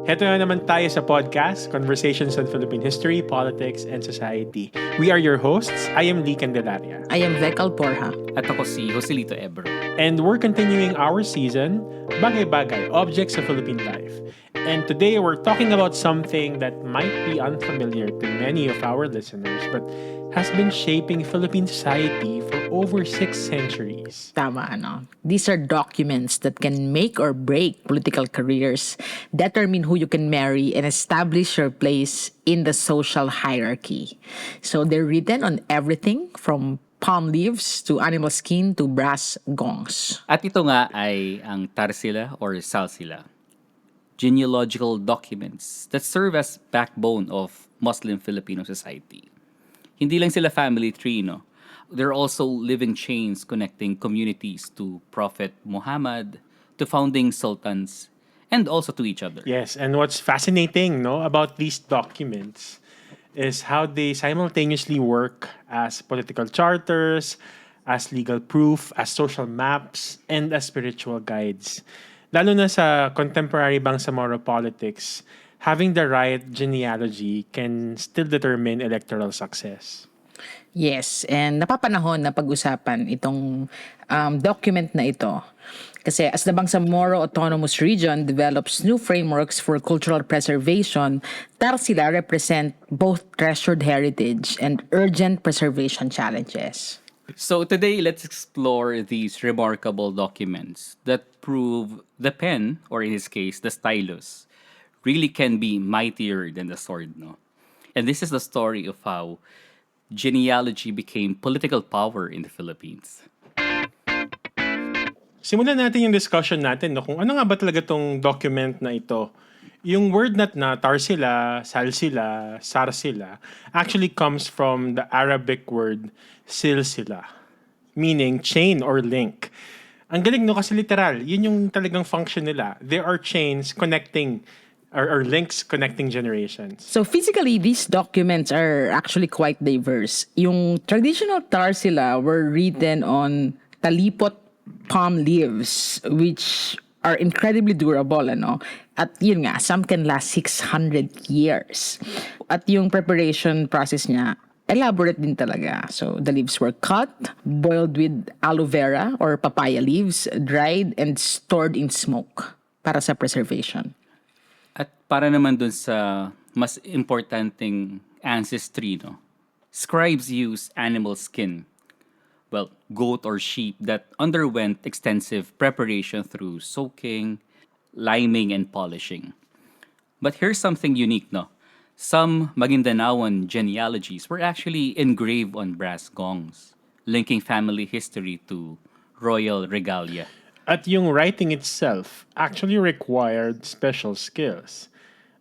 Heto na naman tayo sa podcast, Conversations on Philippine History, Politics, and Society. We are your hosts. I am Lee Candelaria. I am Vekal Porha. At ako si Joselito Ebro. And we're continuing our season, Bagay-Bagay, Objects of Philippine Life. And today we're talking about something that might be unfamiliar to many of our listeners, but has been shaping Philippine society for over 6 centuries. Tama, ano? These are documents that can make or break political careers, determine who you can marry, and establish your place in the social hierarchy. So they're written on everything from palm leaves to animal skin to brass gongs. At ito nga ay ang Tarsila or Salsila, genealogical documents that serve as backbone of Muslim Filipino society. Hindi lang sila family tree, no? They're also living chains connecting communities to Prophet Muhammad, to founding sultans, and also to each other. Yes, and what's fascinating, no, about these documents is how they simultaneously work as political charters, as legal proof, as social maps, and as spiritual guides. Lalo na sa contemporary Bangsamoro politics, having the right genealogy can still determine electoral success. Yes, and napapanahon na pag-usapan itong document na ito. Kasi as the Bangsamoro Autonomous Region develops new frameworks for cultural preservation, Tarsila represent both treasured heritage and urgent preservation challenges. So today, let's explore these remarkable documents that prove the pen, or in this case, the stylus, really can be mightier than the sword, no? And this is the story of how genealogy became political power in the Philippines. Simulan natin yung discussion natin, no, kung ano nga ba talaga tong document na ito. Yung word na Tarsila, Salsila, Sarsila actually comes from the Arabic word silsila, meaning chain or link. Ang galing, no, kasi literal, yun yung talagang function nila. There are chains connecting or links connecting generations. So physically, these documents are actually quite diverse. Yung traditional Tarsila were written on talipot palm leaves, which are incredibly durable, ano? At yun nga, some can last 600 years. At yung preparation process niya, elaborate din talaga. So the leaves were cut, boiled with aloe vera or papaya leaves, dried, and stored in smoke para sa preservation. At para naman dun sa mas importanteng ancestry, no? Scribes use animal skin. Well, goat or sheep that underwent extensive preparation through soaking, liming, and polishing. But here's something unique, no? Some Magindanaoan genealogies were actually engraved on brass gongs, linking family history to royal regalia. At yung writing itself actually required special skills.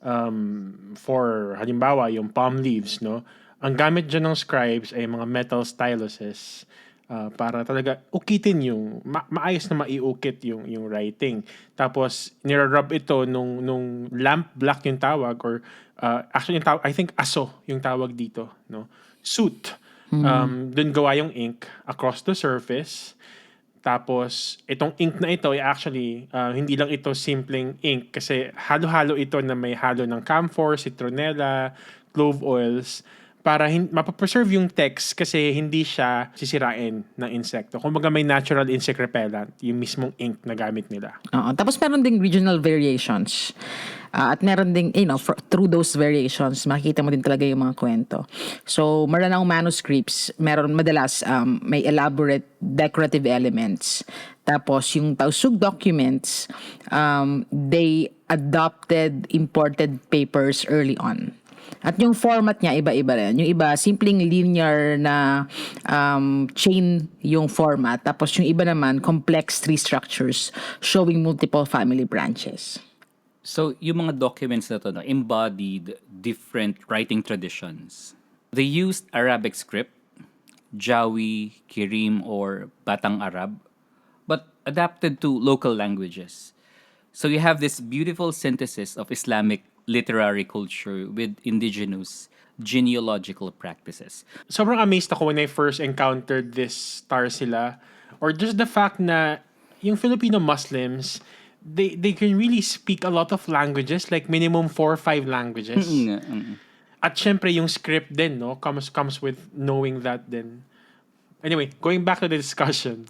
For halimbawa, yung palm leaves, no? Ang gamit dyan ng scribes ay mga metal styluses para talaga ukitin yung maayos na maiukit yung writing. Tapos nirarub ito nung lamp black yung tawag or actually yung tawag, I think aso yung tawag dito, no? Soot. Dun gawa yung ink across the surface. Tapos, itong ink na ito ay actually, hindi lang ito simpleng ink kasi halo-halo ito na may halo ng camphor, citronella, clove oils para mapapreserve yung text kasi hindi siya sisirain ng insekto. Kumbaga may natural insect repellent, yung mismong ink na gamit nila. Oo. Tapos meron ding regional variations. At meron ding, through those variations, makikita mo din talaga yung mga kwento. So, Maranao manuscripts, meron madalas may elaborate decorative elements. Tapos, yung Tausug documents, they adopted imported papers early on. At yung format niya, iba-iba rin. Yung iba, simpleng linear na chain yung format. Tapos yung iba naman, complex tree structures showing multiple family branches. So, yung mga documents na to, no, embodied different writing traditions. They used Arabic script, Jawi, Kirim, or Batang Arab, but adapted to local languages. So you have this beautiful synthesis of Islamic literary culture with indigenous genealogical practices. Sobrang amazed ako when I first encountered this Tarsila or just the fact na yung Filipino Muslims, they can really speak a lot of languages, like minimum 4 or 5 languages. At syempre yung script din, no, comes with knowing that din. Anyway, going back to the discussion,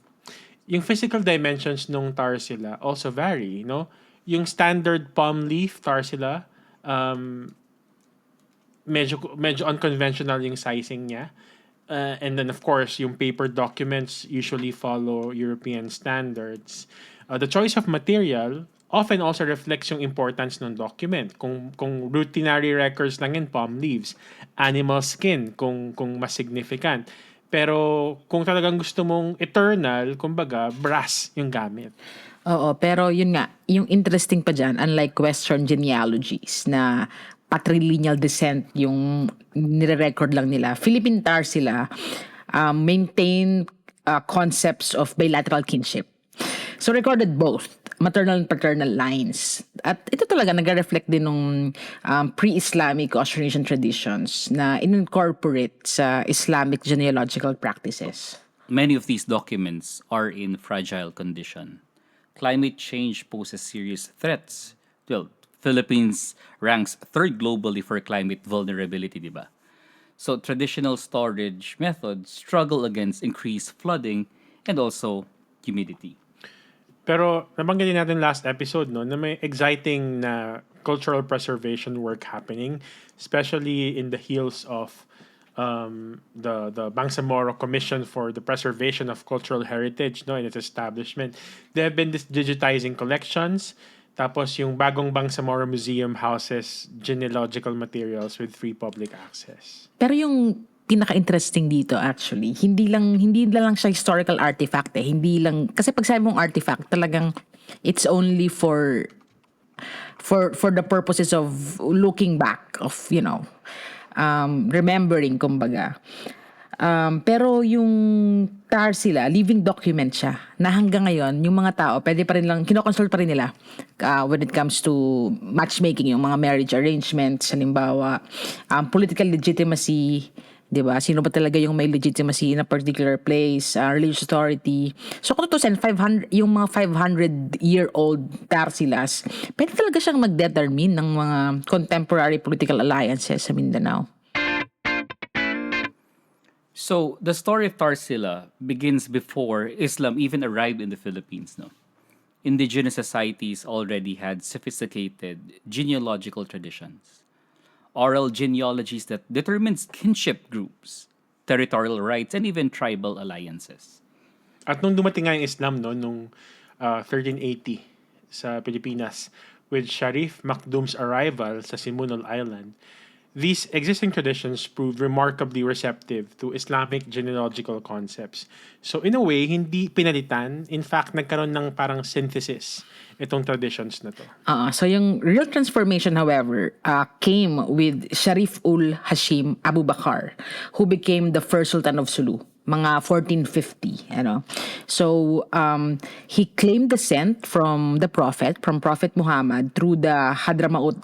yung physical dimensions nung Tarsila also vary, no? Yung standard palm leaf Tarsila, medyo unconventional yung sizing niya. And then of course, yung paper documents usually follow European standards. The choice of material often also reflects yung importance ng document. Kung routinary records lang in palm leaves, animal skin kung mas significant. Pero kung talagang gusto mong eternal, kumbaga, brass yung gamit. Oo, pero yun nga, yung interesting pa dyan, unlike Western genealogies na patrilineal descent yung nire-record lang nila, Philippine Tarsila maintain concepts of bilateral kinship. So recorded both maternal and paternal lines. At ito talaga nag-reflect din ng pre-Islamic Austronesian traditions na in-incorporate sa Islamic genealogical practices. Many of these documents are in fragile condition. Climate change poses serious threats. Well, Philippines ranks third globally for climate vulnerability, di ba? So traditional storage methods struggle against increased flooding and also humidity. Pero nabanggit din natin last episode, no, na may exciting na cultural preservation work happening, especially in the heels of the Bangsamoro Commission for the Preservation of Cultural Heritage, no, in its establishment. They have been digitizing collections. Tapos yung bagong Bangsamoro Museum houses genealogical materials with free public access. Pero yung pinaka-interesting dito actually, hindi lang siya historical artifact eh. Hindi lang, kasi pag sabi mong artifact, talagang it's only for the purposes of looking back, of, remembering, kumbaga. Pero yung Tarsila, living document siya, na hanggang ngayon, yung mga tao, pwede pa rin lang, kinoconsult pa rin nila when it comes to matchmaking, yung mga marriage arrangements, halimbawa, political legitimacy, di ba? Sino ba talaga yung may legitimacy in a particular place, religious authority. So kung tutusin, yung mga 500-year-old Tarsilas, pwede talaga siyang mag-determine ng mga contemporary political alliances sa Mindanao. So the story of Tarsila begins before Islam even arrived in the Philippines. No, indigenous societies already had sophisticated genealogical traditions, oral genealogies that determined kinship groups, territorial rights, and even tribal alliances. At nung dumating nga yung Islam, no, nung 1380 sa Pilipinas, with Sharif Makdum's arrival sa Simunul Island, these existing traditions proved remarkably receptive to Islamic genealogical concepts. So in a way, hindi pinalitan. In fact, nagkaroon ng parang synthesis itong traditions na to. So yung real transformation, however, came with Sharif ul Hashim Abu Bakar, who became the first Sultan of Sulu, mga 1450. So he claimed descent from Prophet Muhammad through the Hadramaut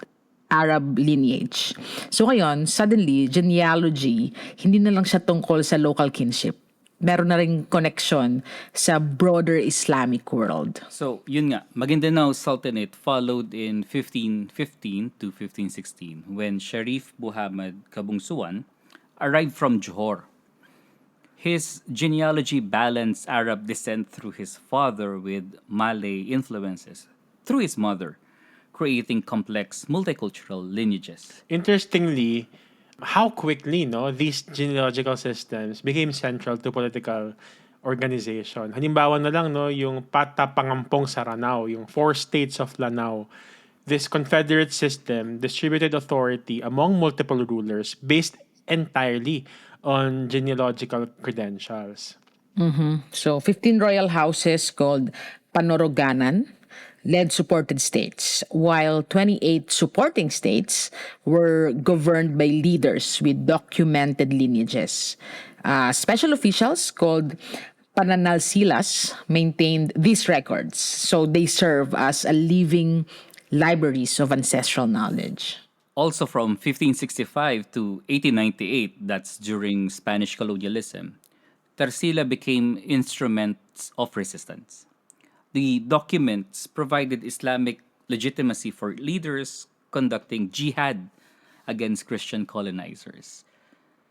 Arab lineage. So ngayon, suddenly, genealogy, hindi na lang siya tungkol sa local kinship. Meron na ring connection sa broader Islamic world. So, yun nga, Maguindanao Sultanate followed in 1515 to 1516 when Sharif Muhammad Kabungsuan arrived from Johor. His genealogy balanced Arab descent through his father with Malay influences through his mother, creating complex multicultural lineages. Interestingly, how quickly these genealogical systems became central to political organization. Halimbawa na lang yung Patapangampong sa Ranao, yung 4 states of Lanao. This confederate system distributed authority among multiple rulers based entirely on genealogical credentials. So 15 royal houses called Panoroganan led supported states, while 28 supporting states were governed by leaders with documented lineages. Special officials called Pananalsilas maintained these records, so they serve as a living libraries of ancestral knowledge. Also from 1565 to 1898, that's during Spanish colonialism, Tarsila became instruments of resistance. The documents provided Islamic legitimacy for leaders conducting jihad against Christian colonizers.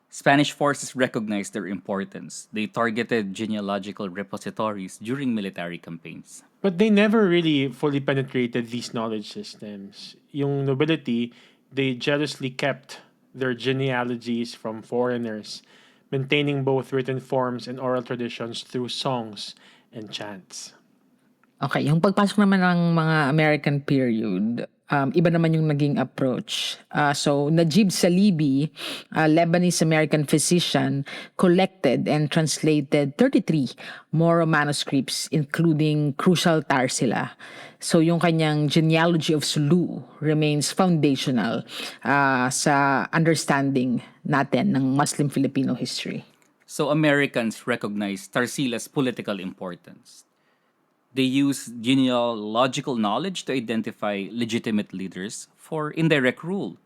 Spanish forces recognized their importance. They targeted genealogical repositories during military campaigns. But they never really fully penetrated these knowledge systems. Yung nobility, they jealously kept their genealogies from foreigners, maintaining both written forms and oral traditions through songs and chants. Okay, yung pagpasok naman ng mga American period, iba naman yung naging approach. So, Najib Salibi, a Lebanese-American physician, collected and translated 33 Moro manuscripts, including crucial Tarsila. So, yung kanyang genealogy of Sulu remains foundational sa understanding natin ng Muslim Filipino history. So Americans recognized Tarsila's political importance. They used genealogical knowledge to identify legitimate leaders for indirect rule,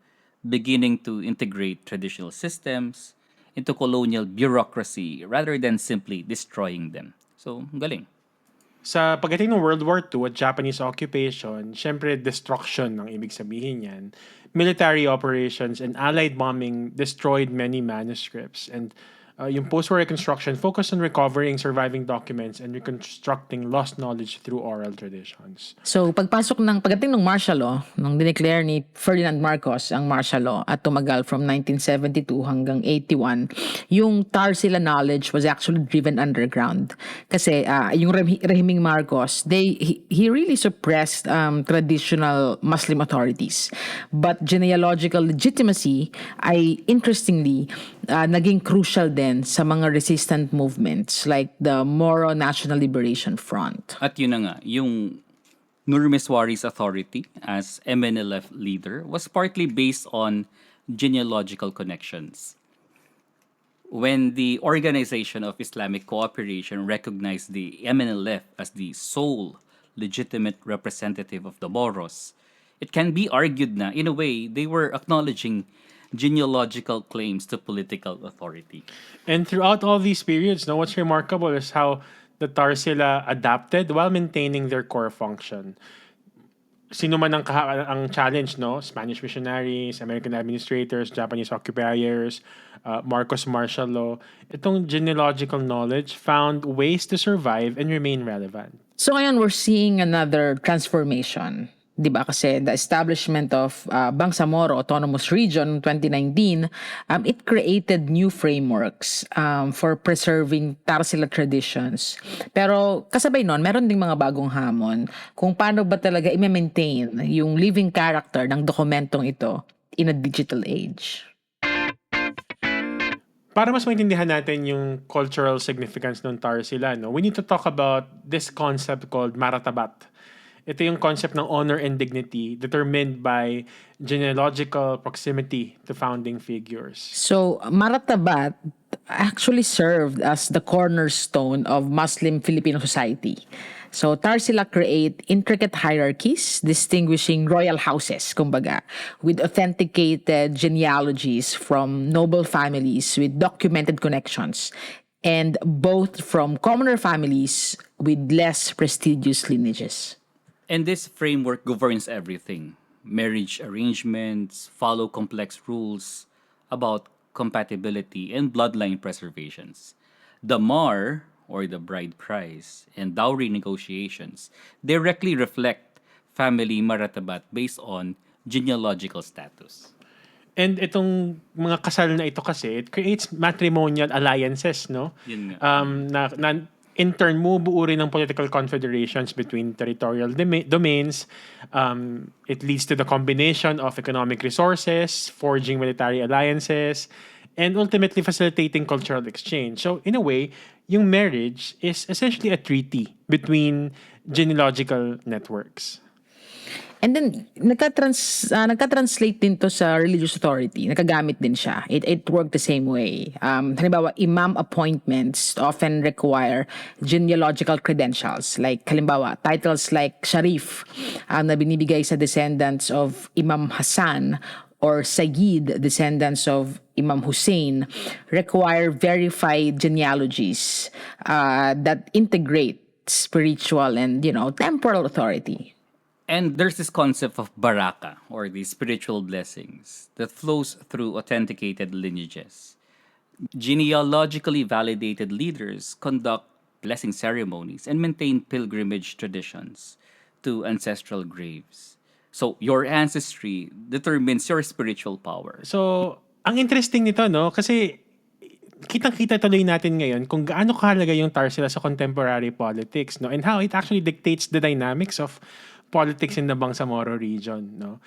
beginning to integrate traditional systems into colonial bureaucracy rather than simply destroying them. So, galing. Sa pagdating ng World War II at Japanese occupation, syempre destruction ang ibig sabihin yan. Military operations and allied bombing destroyed many manuscripts, and yung post-war reconstruction focused on recovering surviving documents and reconstructing lost knowledge through oral traditions. So, pagdating ng martial law, nung dineclare ni Ferdinand Marcos ang martial law at tumagal from 1972 hanggang 81, yung Tarsila knowledge was actually driven underground. Kasi yung rehimeng Marcos, he really suppressed traditional Muslim authorities. But genealogical legitimacy ay interestingly naging crucial din sa mga resistant movements like the Moro National Liberation Front. At yun na nga, yung Nurmeswari's authority as MNLF leader was partly based on genealogical connections. When the Organization of Islamic Cooperation recognized the MNLF as the sole legitimate representative of the Moros, it can be argued na, in a way, they were acknowledging genealogical claims to political authority. And throughout all these periods, what's remarkable is how the Tarsila adapted while maintaining their core function. Sino man ang challenge, Spanish missionaries, American administrators, Japanese occupiers, Marcos martial law, itong genealogical knowledge found ways to survive and remain relevant. So ngayon, we're seeing another transformation. Diba? Kasi the establishment of Bangsamoro Autonomous Region in 2019, it created new frameworks for preserving Tarsila traditions. Pero kasabay nun, meron ding mga bagong hamon kung paano ba talaga i-maintain yung living character ng dokumentong ito in a digital age. Para mas maintindihan natin yung cultural significance ng Tarsila, we need to talk about this concept called maratabat. Ito yung concept ng honor and dignity determined by genealogical proximity to founding figures. So, maratabat actually served as the cornerstone of Muslim Filipino society. So, Tarsila create intricate hierarchies distinguishing royal houses, kumbaga, with authenticated genealogies from noble families with documented connections, and both from commoner families with less prestigious lineages. And this framework governs everything. Marriage arrangements follow complex rules about compatibility and bloodline preservations. The mar, or the bride price, and dowry negotiations directly reflect family maratabat based on genealogical status. And itong mga kasal na ito kasi, it creates matrimonial alliances, Yun nga. na in turn, bubuo rin ng political confederations between territorial domains. It leads to the combination of economic resources, forging military alliances, and ultimately facilitating cultural exchange. So, in a way, yung marriage is essentially a treaty between genealogical networks. And then, nagka-translate din to sa religious authority. Nakagamit din siya. It worked the same way. Halimbawa, imam appointments often require genealogical credentials. Like, halimbawa, titles like Sharif na binibigay sa descendants of Imam Hassan or Sayyid, descendants of Imam Hussein, require verified genealogies that integrate spiritual and, temporal authority. And there's this concept of baraka, or the spiritual blessings, that flows through authenticated lineages. Genealogically validated leaders conduct blessing ceremonies and maintain pilgrimage traditions to ancestral graves. So your ancestry determines your spiritual power. So, ang interesting nito, no? Kasi kitang-kita tuloy natin ngayon kung gaano kahalaga yung Tarsila sa contemporary politics, no? And how it actually dictates the dynamics of politics in the Bangsamoro region, no?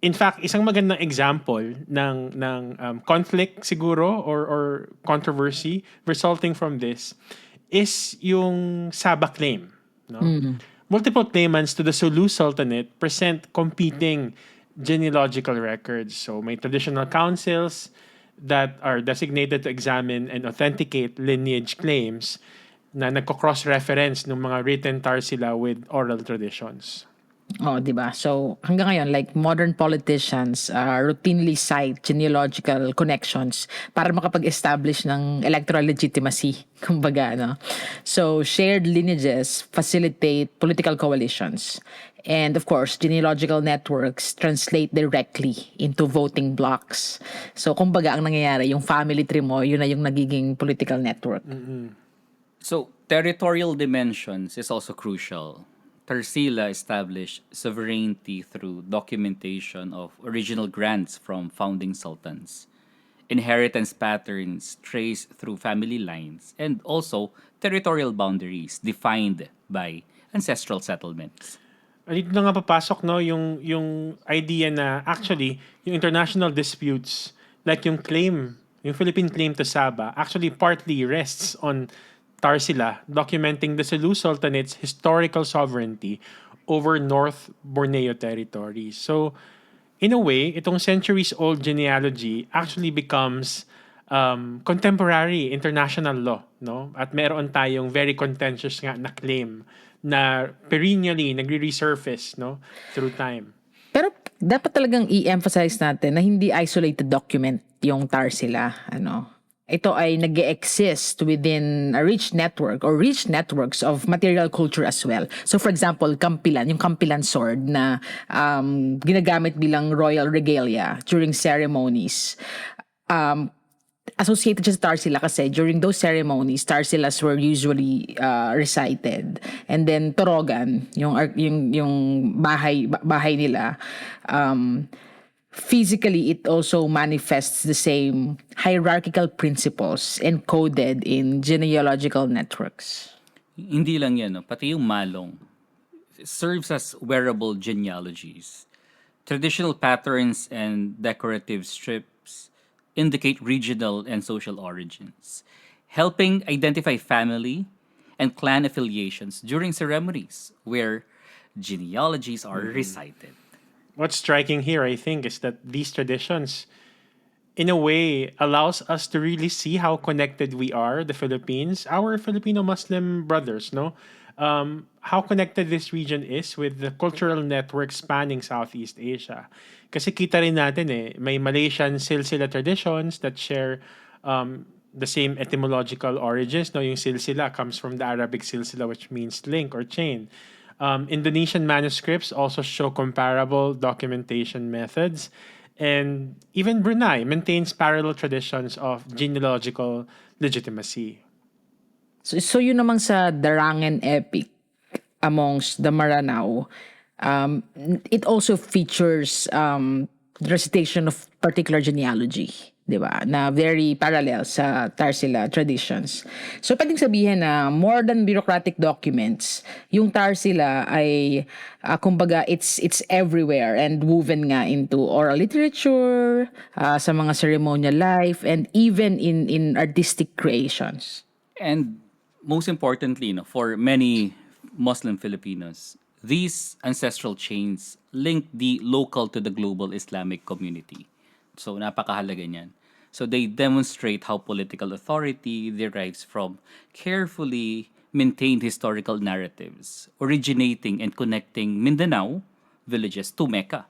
In fact, isang magandang example ng conflict siguro or controversy resulting from this is yung Sabah claim, no? Multiple claimants to the Sulu Sultanate present competing genealogical records. So may traditional councils that are designated to examine and authenticate lineage claims na nagko-cross-reference ng mga written Tarsila with oral traditions. Oh, 'di ba? So, hanggang ngayon, like modern politicians routinely cite genealogical connections para makapag-establish ng electoral legitimacy, kumbaga, no? So, shared lineages facilitate political coalitions. And of course, genealogical networks translate directly into voting blocks. So, kumbaga, ang nangyayari, yung family tree mo, yun na yung nagiging political network. So, territorial dimensions is also crucial. Tarsila established sovereignty through documentation of original grants from founding sultans, inheritance patterns traced through family lines, and also territorial boundaries defined by ancestral settlements. Dito na nga papasok, no, yung idea na actually yung international disputes, like yung Philippine claim to Sabah actually partly rests on Tarsila documenting the Sulu Sultanate's historical sovereignty over North Borneo territory. So, in a way, itong centuries-old genealogy actually becomes contemporary international law, no? At meron tayong very contentious nga na claim na perennially nagre-resurface, no, through time. Pero dapat talagang i-emphasize natin na hindi isolated document yung Tarsila, ano. Ito ay nag-exist within a rich network or rich networks of material culture as well. So for example, kampilan, yung kampilan sword na ginagamit bilang royal regalia during ceremonies. Associated siya sa Tarsila kasi during those ceremonies, Tarsilas were usually recited. And then Torogan, yung bahay nila, physically, it also manifests the same hierarchical principles encoded in genealogical networks. Hindi lang yan, no? Pati yung malong serves as wearable genealogies. Traditional patterns and decorative strips indicate regional and social origins, helping identify family and clan affiliations during ceremonies where genealogies are recited. What's striking here, I think, is that these traditions, in a way, allows us to really see how connected we are, the Philippines, our Filipino Muslim brothers, no? How connected this region is with the cultural network spanning Southeast Asia. Kasi kita rin natin may Malaysian silsila traditions that share the same etymological origins. No? Yung silsila comes from the Arabic silsila, which means link or chain. Indonesian manuscripts also show comparable documentation methods. And even Brunei maintains parallel traditions of genealogical legitimacy. So yun namang sa Darangen epic amongst the Maranao, it also features the recitation of particular genealogy, di ba? Na very parallel sa Tarsila traditions. So pwedeng sabihin na more than bureaucratic documents, yung Tarsila ay kumbaga it's everywhere and woven nga into oral literature, sa mga ceremonial life, and even in artistic creations. And most importantly, for many Muslim Filipinos, these ancestral chains link the local to the global Islamic community. So napakahalaga niyan. So they demonstrate how political authority derives from carefully maintained historical narratives, originating and connecting Mindanao villages to Mecca.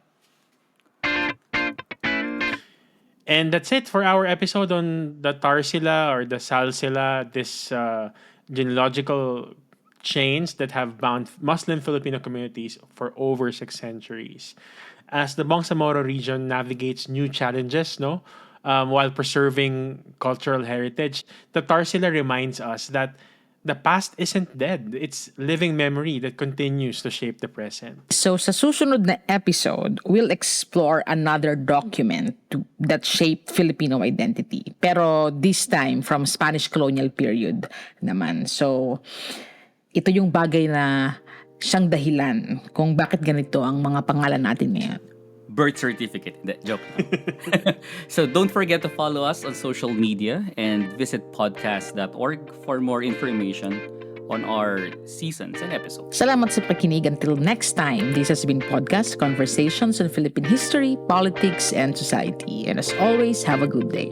And that's it for our episode on the Tarsila or the Salsila, this genealogical chains that have bound Muslim Filipino communities for over 6 centuries. As the Bangsamoro region navigates new challenges, while preserving cultural heritage, the Tarsila reminds us that the past isn't dead. It's living memory that continues to shape the present. So sa susunod na episode, we'll explore another document that shaped Filipino identity. Pero this time from Spanish colonial period naman. So ito yung bagay na siyang dahilan kung bakit ganito ang mga pangalan natin ngayon. Birth certificate. Hindi, joke lang. So don't forget to follow us on social media and visit podcast.org for more information on our seasons and episodes. Salamat sa pakinig. Until next time, this has been Podcast Conversations on Philippine History, Politics, and Society. And as always, have a good day.